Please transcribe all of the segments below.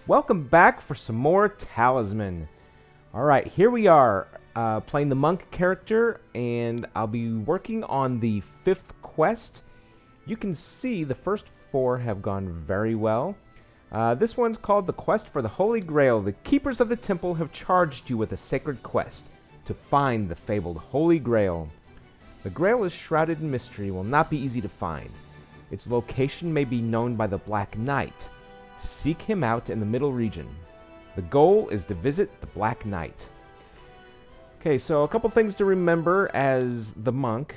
Welcome back for some more Talisman. Alright, here we are, playing the monk character, and I'll be working on the 5th quest. You can see the first 4 have gone very well. This one's called the Quest for the Holy Grail. The keepers of the temple have charged you with a sacred quest to find the fabled Holy Grail. The Grail is shrouded in mystery and will not be easy to find. Its location may be known by the Black Knight. Seek him out in the middle region. The goal is to visit the Black Knight. Okay, so a couple things to remember as the monk.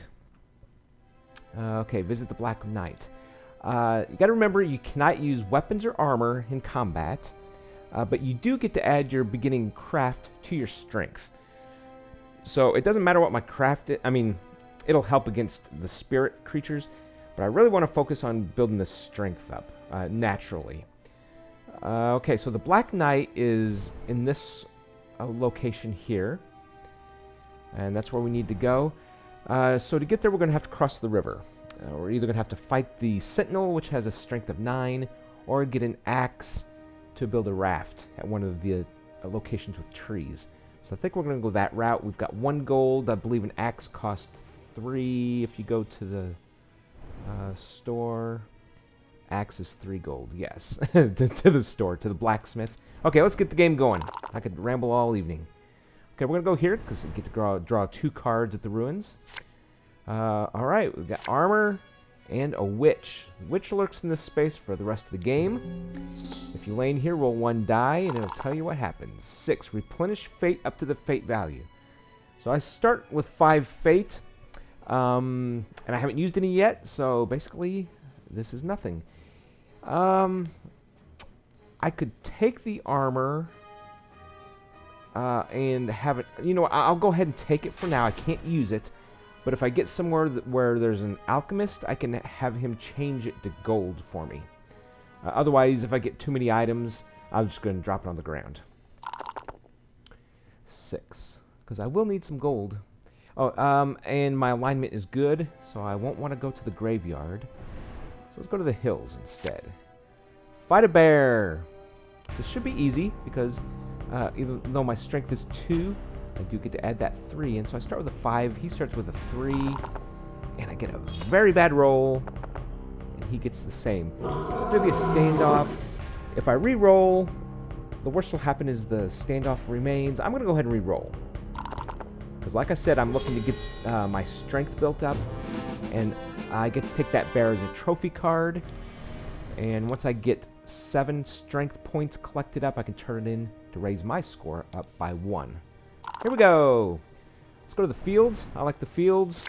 Visit the Black Knight. You got to remember you cannot use weapons or armor in combat, but you do get to add your beginning craft to your strength. So it doesn't matter what my craft is. I mean, it'll help against the spirit creatures, but I really want to focus on building the strength up naturally. Okay, so the Black Knight is in this location here. And that's where we need to go. So to get there, we're going to have to cross the river. We're either going to have to fight the Sentinel, which has a strength of 9, or get an axe to build a raft at one of the locations with trees. So I think we're going to go that route. We've got 1 gold. I believe an axe costs 3 if you go to the store. Axe is 3 gold, yes. to the store, to the blacksmith. Okay, let's get the game going. I could ramble all evening. Okay, we're going to go here because we get to draw 2 cards at the ruins. Alright, we've got armor and a witch. Witch lurks in this space for the rest of the game. If you lay in here, roll 1 die and it'll tell you what happens. 6, replenish fate up to the fate value. So I start with 5 fate. And I haven't used any yet, so basically this is nothing. I could take the armor and have it. You know, I'll go ahead and take it for now. I can't use it, but if I get somewhere where there's an alchemist, I can have him change it to gold for me. Otherwise, if I get too many items, I'm just going to drop it on the ground. 6, because I will need some gold. Oh, and my alignment is good, so I won't want to go to the graveyard. So let's go to the hills instead. Fight a bear. This should be easy because even though my strength is 2, I do get to add that 3. And so I start with a 5. He starts with a 3. And I get a very bad roll. And he gets the same. So it's going to be a standoff. If I re-roll, the worst will happen is the standoff remains. I'm going to go ahead and re-roll. Because like I said, I'm looking to get my strength built up. And I get to take that bear as a trophy card. And once I get 7 strength points collected up, I can turn it in to raise my score up by 1. Here we go. Let's go to the fields. I like the fields.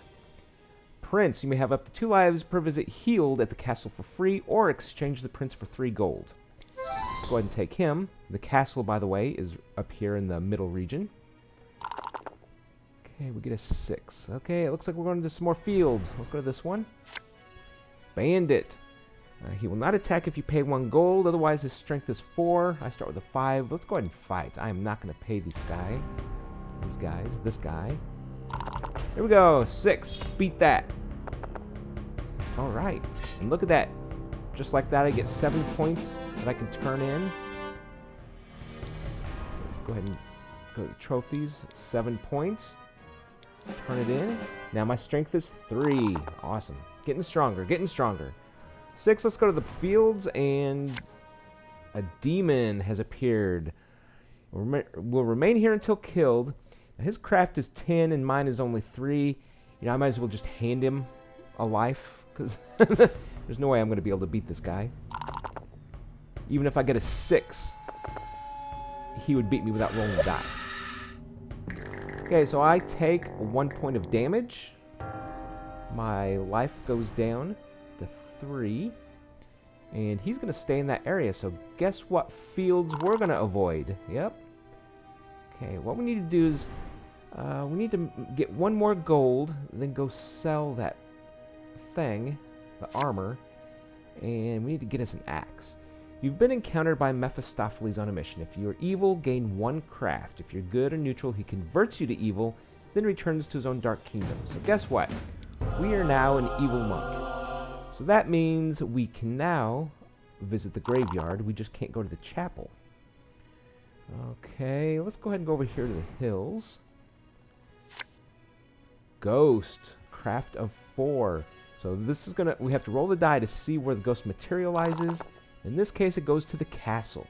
Prince, you may have up to 2 lives per visit healed at the castle for free, or exchange the prince for 3 gold. Let's go ahead and take him. The castle, by the way, is up here in the middle region. Okay, we get a 6. Okay, it looks like we're going to some more fields. Let's go to this one. Bandit. He will not attack if you pay 1 gold, otherwise his strength is 4. I start with a 5. Let's go ahead and fight. I am not going to pay this guy. This guy. Here we go. 6. Beat that. Alright. And look at that. Just like that, I get 7 points that I can turn in. Let's go ahead and go to the trophies. 7 points. Turn it in. Now my strength is 3. Awesome. Getting stronger. Getting stronger. 6, let's go to the fields, and a demon has appeared. Will remain here until killed. Now, his craft is 10, and mine is only 3. You know, I might as well just hand him a life, because there's no way I'm going to be able to beat this guy. Even if I get a 6, he would beat me without rolling a die. Okay, so I take 1 point of damage. My life goes down to 3, and he's going to stay in that area. So guess what fields we're going to avoid? Yep. Okay, what we need to do is we need to get 1 more gold, then go sell that thing, the armor, and we need to get us an axe. You've been encountered by Mephistopheles on a mission. If you are evil, gain 1 craft. If you're good or neutral, he converts you to evil, then returns to his own dark kingdom. So guess what? We are now an evil monk. So that means we can now visit the graveyard. We just can't go to the chapel. Okay, let's go ahead and go over here to the hills. Ghost. Craft of 4. So this is gonna, we have to roll the die to see where the ghost materializes. In this case, it goes to the castle.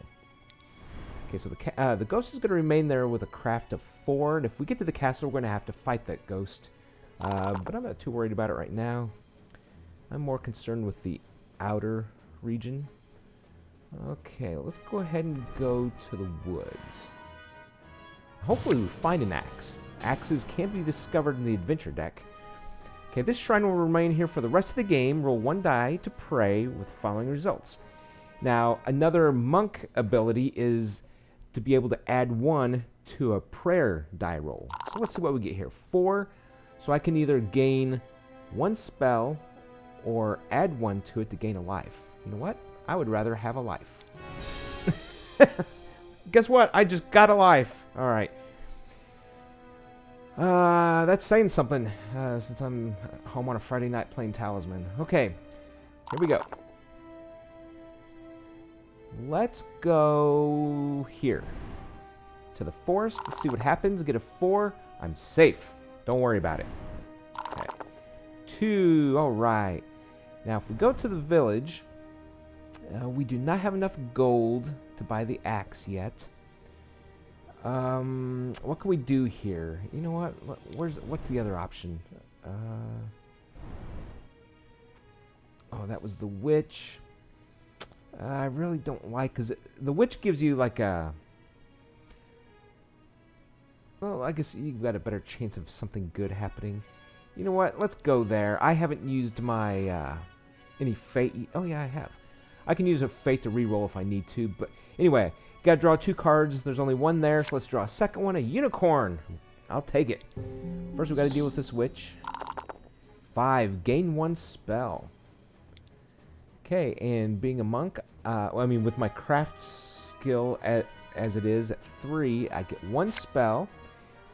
Okay, so the ghost is going to remain there with a craft of 4. And if we get to the castle, we're going to have to fight that ghost. But I'm not too worried about it right now. I'm more concerned with the outer region. Okay, let's go ahead and go to the woods. Hopefully we find an axe. Axes can be discovered in the adventure deck. Okay, this shrine will remain here for the rest of the game. Roll 1 die to pray with the following results. Now, another monk ability is to be able to add 1 to a prayer die roll. So let's see what we get here. 4. So I can either gain 1 spell or add 1 to it to gain a life. You know what? I would rather have a life. Guess what? I just got a life. All right. That's saying something since I'm home on a Friday night playing Talisman. Okay. Here we go. Let's go here to the forest to see what happens. Get a 4. I'm safe. Don't worry about it. Okay. 2. All right. Now, if we go to the village, we do not have enough gold to buy the axe yet. What can we do here? You know what? What's the other option? Oh, that was the witch. I really don't like, because the witch gives you like a... Well, I guess you've got a better chance of something good happening. You know what? Let's go there. I haven't used my, any fate. Oh, yeah, I have. I can use a fate to reroll if I need to. But anyway, gotta draw 2 cards. There's only 1 there, so let's draw a second one. A unicorn. I'll take it. First, we gotta deal with this witch. 5. Gain 1 spell. Okay, and being a monk, well, I mean, with my craft skill as it is at 3, I get 1 spell.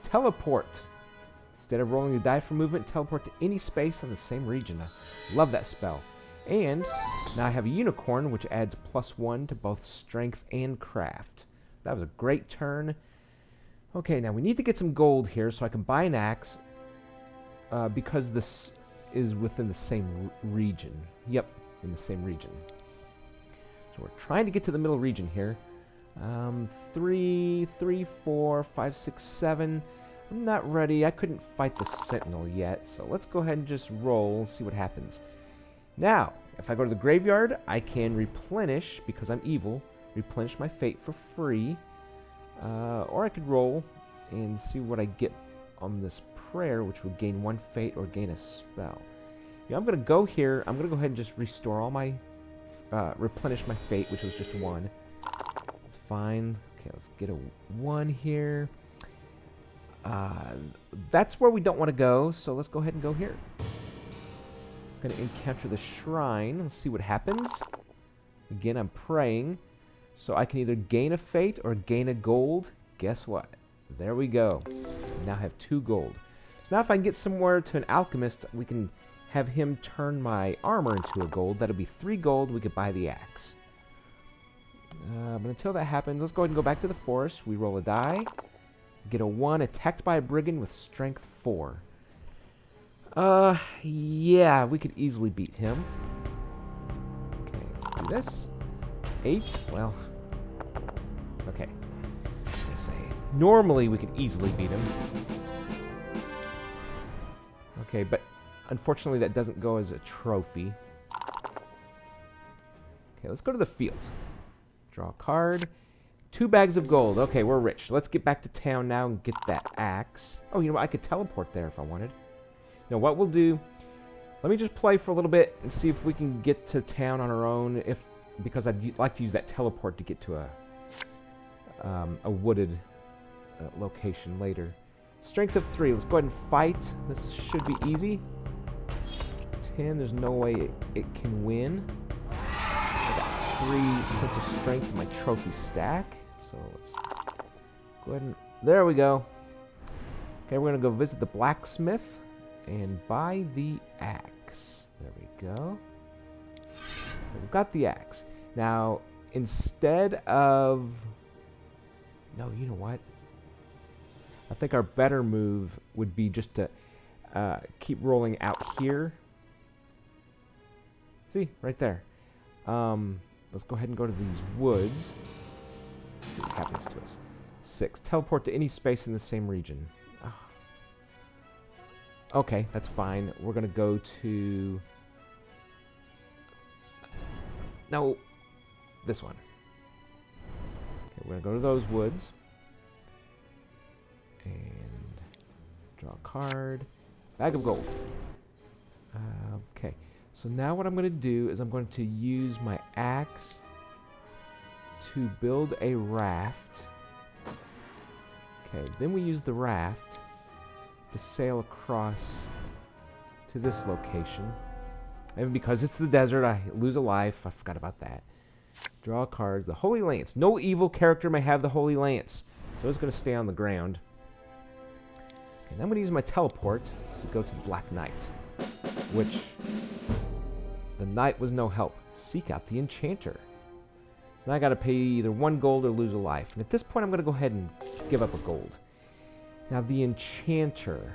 Teleport. Instead of rolling the die for movement, teleport to any space on the same region. I love that spell. And now I have a unicorn, which adds +1 to both strength and craft. That was a great turn. Okay, now we need to get some gold here so I can buy an axe because this is within the same region. Yep, in the same region. So we're trying to get to the middle region here. 3, 4, 5, 6, 7. I'm not ready. I couldn't fight the sentinel yet, so let's go ahead and just roll and see what happens. Now, if I go to the graveyard, I can replenish, because I'm evil, replenish my fate for free. Or I could roll and see what I get on this prayer, which would gain 1 fate or gain a spell. Yeah, I'm going to go here. I'm going to go ahead and just restore all my, replenish my fate, which was just 1. That's fine. Okay, let's get a 1 here. That's where we don't want to go, so let's go ahead and go here. I'm going to encounter the shrine and see what happens. Again, I'm praying, so I can either gain a fate or gain a gold. Guess what? There we go. I now have 2 gold. So now if I can get somewhere to an alchemist, we can have him turn my armor into a gold. That'll be 3 gold. We could buy the axe. But until that happens, let's go ahead and go back to the forest. We roll a die. Get a 1, attacked by a brigand with strength 4. Yeah, we could easily beat him. Okay, let's do this. 8, well, okay. I say, normally we could easily beat him. Okay, but unfortunately that doesn't go as a trophy. Okay, let's go to the field. Draw a card. 2 bags of gold. Okay, we're rich. Let's get back to town now and get that axe. Oh, you know what? I could teleport there if I wanted. Now, what we'll do, let me just play for a little bit and see if we can get to town on our own. Because I'd like to use that teleport to get to a wooded location later. Strength of 3. Let's go ahead and fight. This should be easy. 10. There's no way it can win. I got 3 points of strength in my trophy stack. So let's go ahead and... There we go. Okay, we're going to go visit the blacksmith and buy the axe. There we go. We've got the axe. Now, instead of No, you know what? I think our better move would be just to keep rolling out here. See, right there. Let's go ahead and go to these woods. Let's see what happens to us. 6. Teleport to any space in the same region. Oh. Okay, that's fine. We're going to go to... No, this one. Okay, we're going to go to those woods. And draw a card. Bag of gold. Okay. So now what I'm going to do is I'm going to use my axe to build a raft. Okay, then we use the raft to sail across to this location. And because it's the desert, I lose a life. I forgot about that. Draw a card. The Holy Lance. No evil character may have the Holy Lance. So it's going to stay on the ground. Okay, now I'm going to use my teleport to go to the Black Knight, which... The knight was no help. Seek out the enchanter. So now I got to pay either 1 gold or lose a life. And at this point, I'm going to go ahead and give up a gold. Now, the enchanter.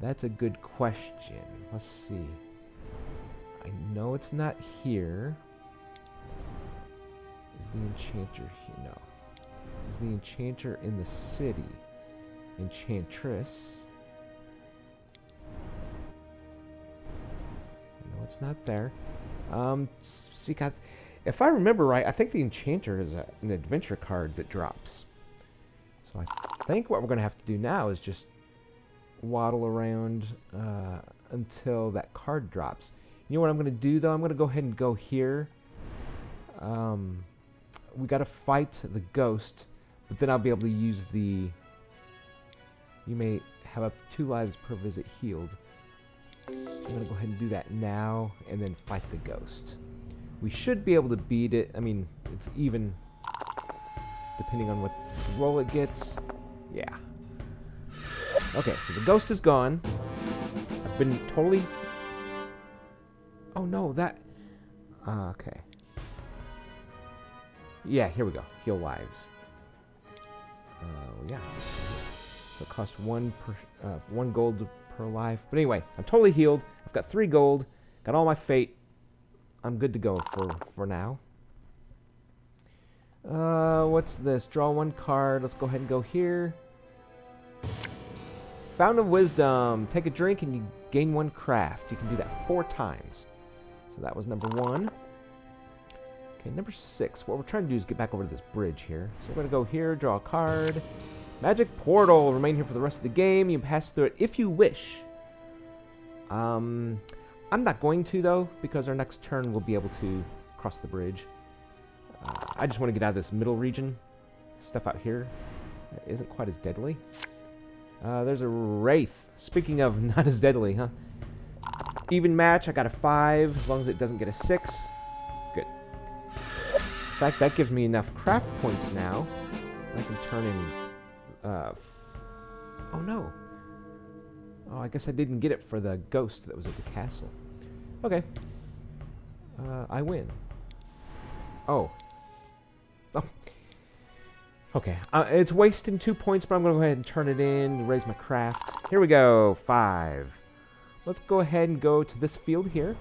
That's a good question. Let's see. I know it's not here. Is the enchanter here? No. Is the enchanter in the city? Enchantress. It's not there. Seek out. If I remember right, I think the Enchanter is an adventure card that drops. So I think what we're going to have to do now is just waddle around until that card drops. You know what I'm going to do, though? I'm going to go ahead and go here. We got to fight the ghost, but then I'll be able to use the... You may have up to 2 lives per visit healed. I'm going to go ahead and do that now, and then fight the ghost. We should be able to beat it. I mean, it's even, depending on what roll it gets. Yeah. Okay, so the ghost is gone. I've been totally... Oh, no, that... okay. Yeah, here we go. Heal lives. Yeah. So it costs 1 gold per life. But anyway, I'm totally healed. I've got 3 gold. Got all my fate. I'm good to go for now. What's this? Draw 1 card. Let's go ahead and go here. Fountain of Wisdom. Take a drink and you gain 1 craft. You can do that 4 times. So that was number 1. Okay, number 6. What we're trying to do is get back over to this bridge here. So we're going to go here, draw a card. Magic Portal. Remain here for the rest of the game. You can pass through it if you wish. I'm not going to, though, because our next turn we'll be able to cross the bridge. I just want to get out of this middle region. Stuff out here isn't quite as deadly. There's a Wraith. Speaking of not as deadly, huh? Even match. I got a 5, as long as it doesn't get a 6. Good. In fact, that gives me enough craft points now. I can turn in... oh, no. Oh, I guess I didn't get it for the ghost that was at the castle. Okay. I win. Oh. Oh. Okay. It's wasting 2 points, but I'm going to go ahead and turn it in to raise my craft. Here we go. 5. Let's go ahead and go to this field here.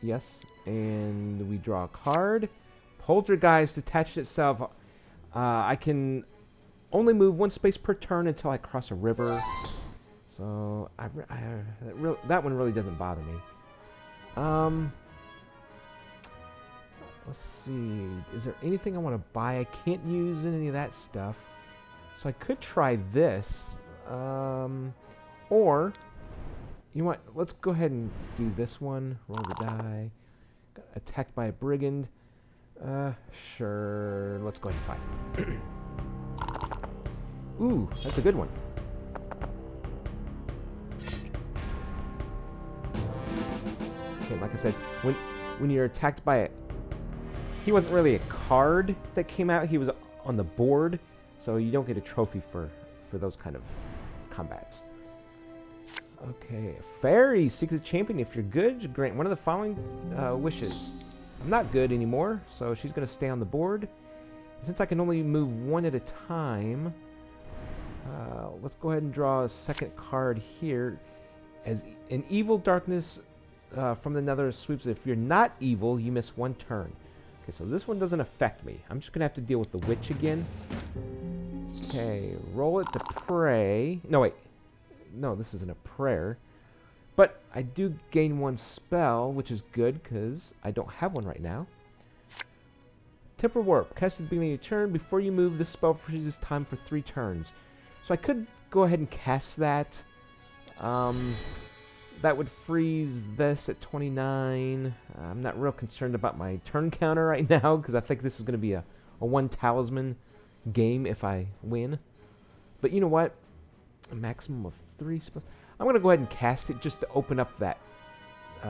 Yes. And we draw a card. Poltergeist attached itself. I can only move 1 space per turn until I cross a river. So that one really doesn't bother me. Let's see. Is there anything I want to buy? I can't use any of that stuff. So I could try this. Or, you know what? Let's go ahead and do this one. Roll the die. Got attacked by a brigand. Sure. Let's go ahead and fight. Ooh, that's a good one. Okay, like I said, when you're attacked by it, he wasn't really a card that came out. He was on the board, so you don't get a trophy for those kind of combats. Okay, fairy seeks a champion. If you're good, grant one of the following wishes. I'm not good anymore, so she's going to stay on the board. Since I can only move one at a time, let's go ahead and draw a second card here. As an evil darkness from the nether sweeps, if you're not evil, you miss one turn. Okay, so this one doesn't affect me. I'm just going to have to deal with the witch again. Okay, roll it to pray. No, wait. No, this isn't a prayer. But I do gain one spell, which is good because I don't have one right now. Temper Warp. Cast at the beginning of your turn. Before you move, this spell freezes time for 3 turns. So I could go ahead and cast that. That would freeze this at 29. I'm not real concerned about my turn counter right now because I think this is going to be a 1 talisman game if I win. But you know what? A maximum of 3 spells. I'm going to go ahead and cast it just to open up that... go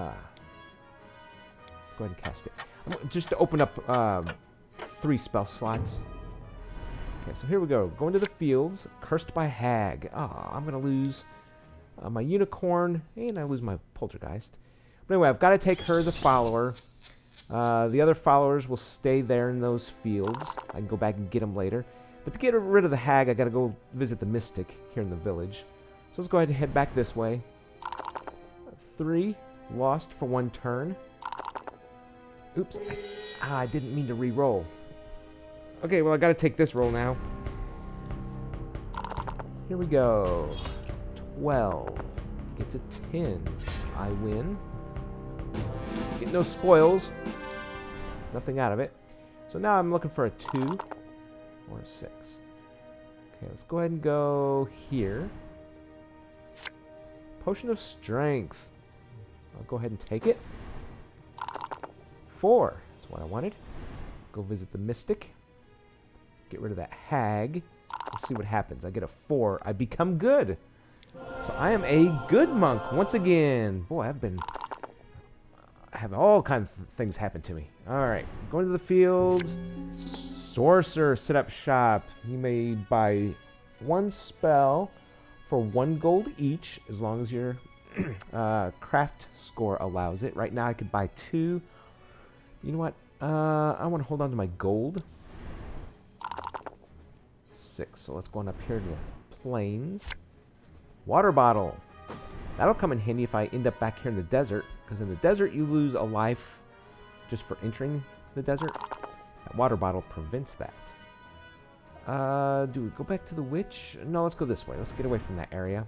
ahead and cast it. Just to open up 3 spell slots. Okay, so here we go. Going to the fields. Cursed by Hag. Oh, I'm going to lose my unicorn. And I lose my poltergeist. But anyway, I've got to take her as a follower. The other followers will stay there in those fields. I can go back and get them later. But to get rid of the hag, I got to go visit the mystic here in the village. So let's go ahead and head back this way. 3 lost for 1 turn. Oops. I didn't mean to re-roll. Okay, well, I got to take this roll now. Here we go. 12. Gets a 10. I win. Get no spoils. Nothing out of it. So now I'm looking for a 2 or a 6. Okay, let's go ahead and go here. Potion of Strength. I'll go ahead and take it. 4. That's what I wanted. Go visit the mystic. Get rid of that hag. Let's see what happens. I get a 4. I become good. So I am a good monk once again. Boy, I have all kinds of things happen to me. Alright. Going to the fields. Sorcerer, set up shop. You may buy 1 spell for 1 gold each, as long as your craft score allows it. Right now I could buy 2. You know what? I want to hold on to my gold. 6. So let's go on up here to the plains. Water bottle. That'll come in handy if I end up back here in the desert, because in the desert you lose a life just for entering the desert. That water bottle prevents that. Do we go back to the witch? No, let's go this way. Let's get away from that area.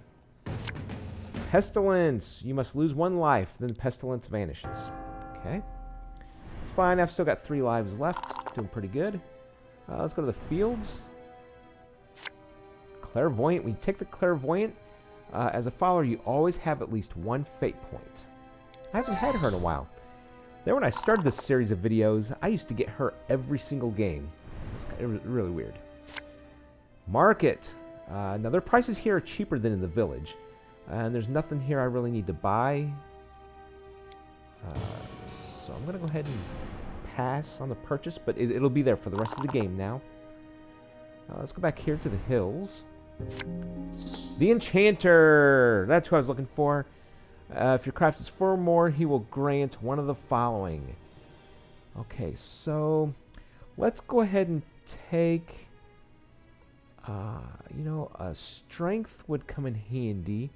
Pestilence. You must lose 1 life, then the pestilence vanishes. Okay. It's fine. I've still got 3 lives left. Doing pretty good. Let's go to the fields. Clairvoyant. When you take the clairvoyant, as a follower, you always have at least 1 fate point. I haven't had her in a while. There, when I started this series of videos, I used to get her every single game. It was really weird. Market. Now, their prices here are cheaper than in the village. And there's nothing here I really need to buy. So I'm going to go ahead and pass on the purchase, but it'll be there for the rest of the game now. Let's go back here to the hills. The Enchanter. That's who I was looking for. If your craft is 4 or more, he will grant one of the following. Okay, so let's go ahead and take... you know, a strength would come in handy.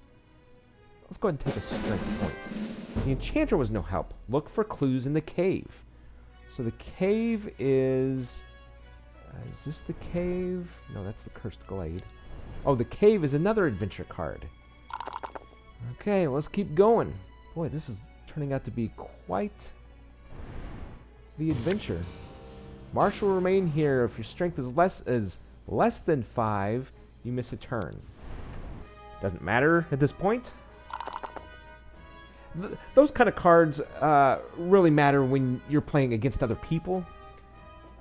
Let's go ahead and take a strength point. The Enchanter was no help. Look for clues in the cave. So the cave is this the cave? No, that's the Cursed Glade. Oh, the cave is another adventure card. Okay, let's keep going. Boy, this is turning out to be quite the adventure. Marsh will remain here. If your strength is less than 5, you miss a turn. Doesn't matter at this point. Those kind of cards really matter when you're playing against other people,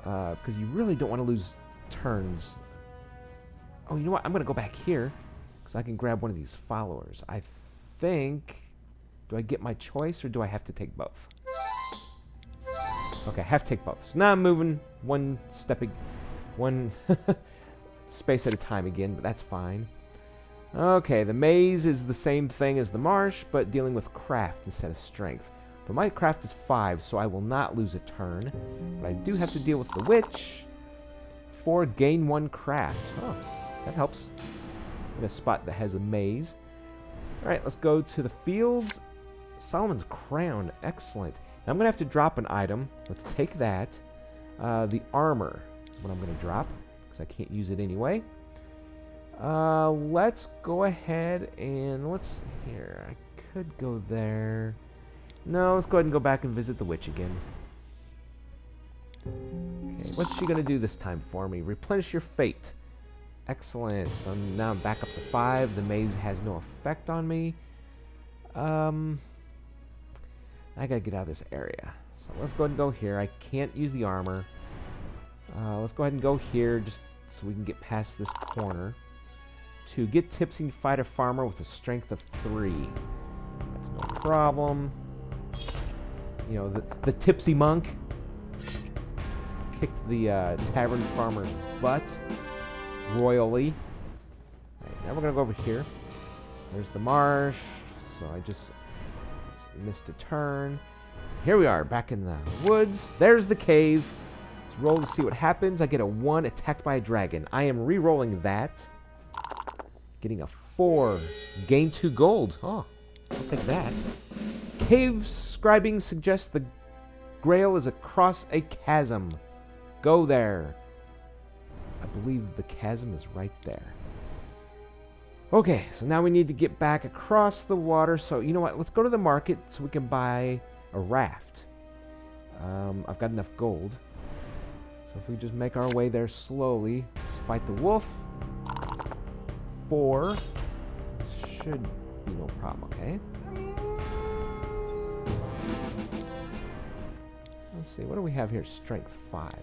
because you really don't want to lose turns. Oh, you know what? I'm going to go back here, because I can grab one of these followers. I think... Do I get my choice, or do I have to take both? Okay, I have to take both. So now I'm moving one space at a time again, but that's fine. Okay, the maze is the same thing as the marsh, but dealing with craft instead of strength. But my craft is 5, so I will not lose a turn. But I do have to deal with the witch. 4, gain 1 craft. Oh, that helps. In a spot that has a maze. Alright, let's go to the fields. Solomon's Crown. Excellent. Now I'm going to have to drop an item. Let's take that. The armor is what I'm going to drop, because I can't use it anyway. Let's go ahead and let's here. I could go there. No, let's go ahead and go back and visit the witch again. Okay, what's she gonna do this time for me? Replenish your fate. Excellent. So now I'm back up to 5. The maze has no effect on me. I gotta get out of this area. So let's go ahead and go here. I can't use the armor. Let's go ahead and go here just so we can get past this corner. To get tipsy, fight a farmer with a strength of 3. That's no problem. You know, the tipsy monk kicked the tavern farmer's butt royally. Right, now we're going to go over here. There's the marsh. So I just missed a turn. Here we are, back in the woods. There's the cave. Let's roll to see what happens. I get a 1 attacked by a dragon. I am re-rolling that. Getting a 4. Gain 2 gold. Oh, I'll take that. Cave scribing suggests the Grail is across a chasm. Go there. I believe the chasm is right there. Okay, so now we need to get back across the water. So, you know what? Let's go to the market so we can buy a raft. I've got enough gold. So if we just make our way there slowly. Let's fight the wolf. 4. This should be no problem, okay? Let's see, what do we have here? Strength 5.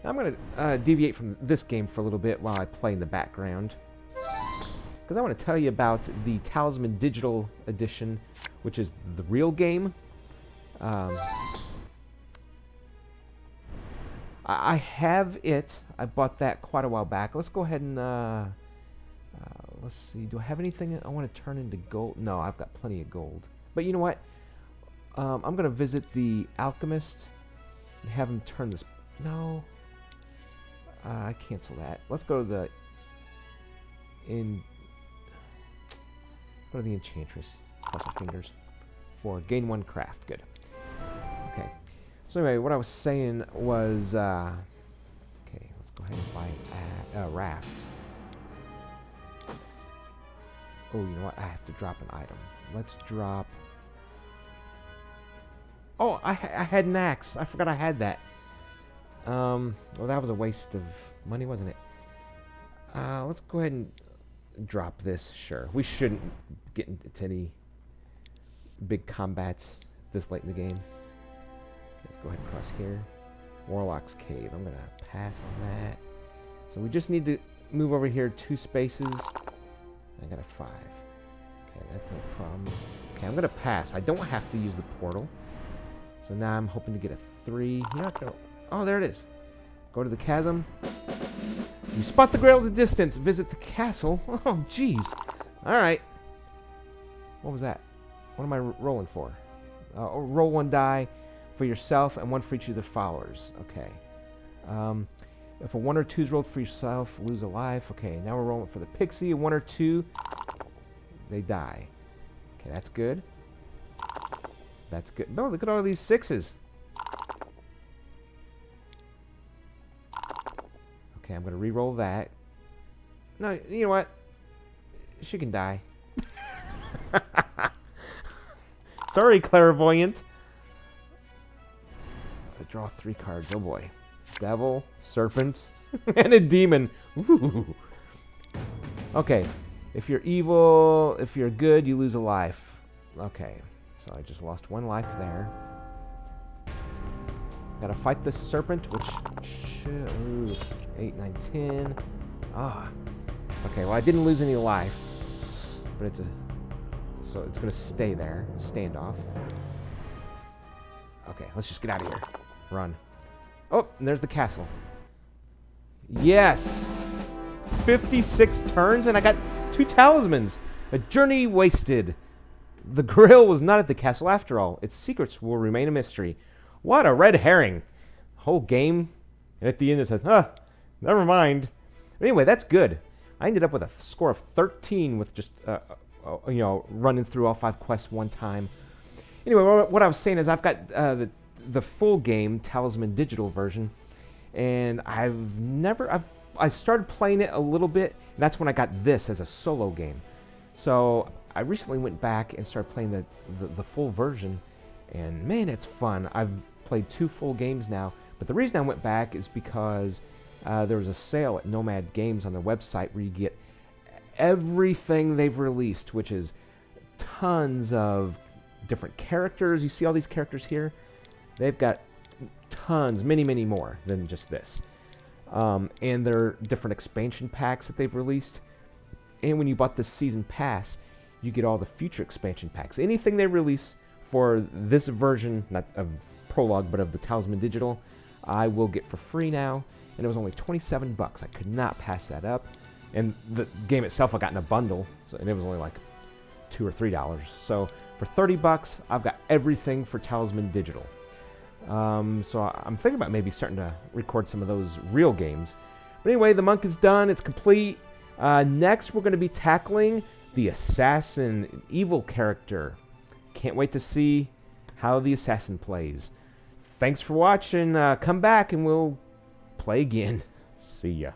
Now I'm going to deviate from this game for a little bit while I play in the background. Because I want to tell you about the Talisman Digital Edition, which is the real game. I have it. I bought that quite a while back. Let's go ahead and... let's see. Do I have anything I want to turn into gold? No, I've got plenty of gold. But you know what? I'm going to visit the alchemist and have him turn this... No. I cancel that. Let's go to the... Go to the enchantress. Cross my fingers. 4. Gain 1 craft. Good. Okay. So anyway, what I was saying was... okay, let's go ahead and buy a raft. Oh, you know what? I have to drop an item. Let's drop... Oh, I had an axe. I forgot I had that. Well, that was a waste of money, wasn't it? Let's go ahead and drop this. Sure. We shouldn't get into any big combats this late in the game. Let's go ahead and cross here. Warlock's Cave. I'm going to pass on that. So we just need to move over here 2 spaces. I got a 5. Okay, that's no problem. Okay, I'm going to pass. I don't have to use the portal. So now I'm hoping to get a 3. You're not going to... Oh, there it is. Go to the chasm. You spot the Grail at a distance. Visit the castle. Oh, jeez. All right. What was that? What am I rolling for? Roll 1 die for yourself and 1 for each of the followers. Okay. If a 1 or 2 is rolled for yourself, lose a life. Okay, now we're rolling for the pixie. A 1 or 2, they die. Okay, that's good. That's good. No, look at all these 6s. Okay, I'm going to re-roll that. No, you know what? She can die. Sorry, clairvoyant. I draw 3 cards. Oh, boy. Devil, serpent, and a demon. Ooh. Okay. If you're evil, if you're good, you lose a life. Okay. So I just lost 1 life there. Gotta fight the serpent, which should... Ooh, 8, 9, 10. Ah. Okay, well, I didn't lose any life. But it's a... So it's gonna stay there. Standoff. Okay, let's just get out of here. Run. Oh, and there's the castle. Yes! 56 turns, and I got 2 talismans. A journey wasted. The Grail was not at the castle after all. Its secrets will remain a mystery. What a red herring. Whole game. And at the end it said, never mind. Anyway, that's good. I ended up with a score of 13 with just, running through all 5 quests one time. Anyway, what I was saying is I've got the full game, Talisman digital version, and I started playing it a little bit, and that's when I got this as a solo game. So I recently went back and started playing the full version, and man, it's fun. I've played 2 full games now, but the reason I went back is because there was a sale at Nomad Games on their website where you get everything they've released, which is tons of different characters. You see all these characters here? They've got tons, many, many more than just this. And there are different expansion packs that they've released. And when you bought the season pass, you get all the future expansion packs. Anything they release for this version, not of Prologue, but of the Talisman Digital, I will get for free now. And it was only $27. I could not pass that up. And the game itself I got in a bundle, and it was only like $2 or $3. So for $30, I've got everything for Talisman Digital. So I'm thinking about maybe starting to record some of those real games. But anyway, the monk is done. It's complete. Next, we're going to be tackling the assassin, evil character. Can't wait to see how the assassin plays. Thanks for watching. Come back and we'll play again. See ya.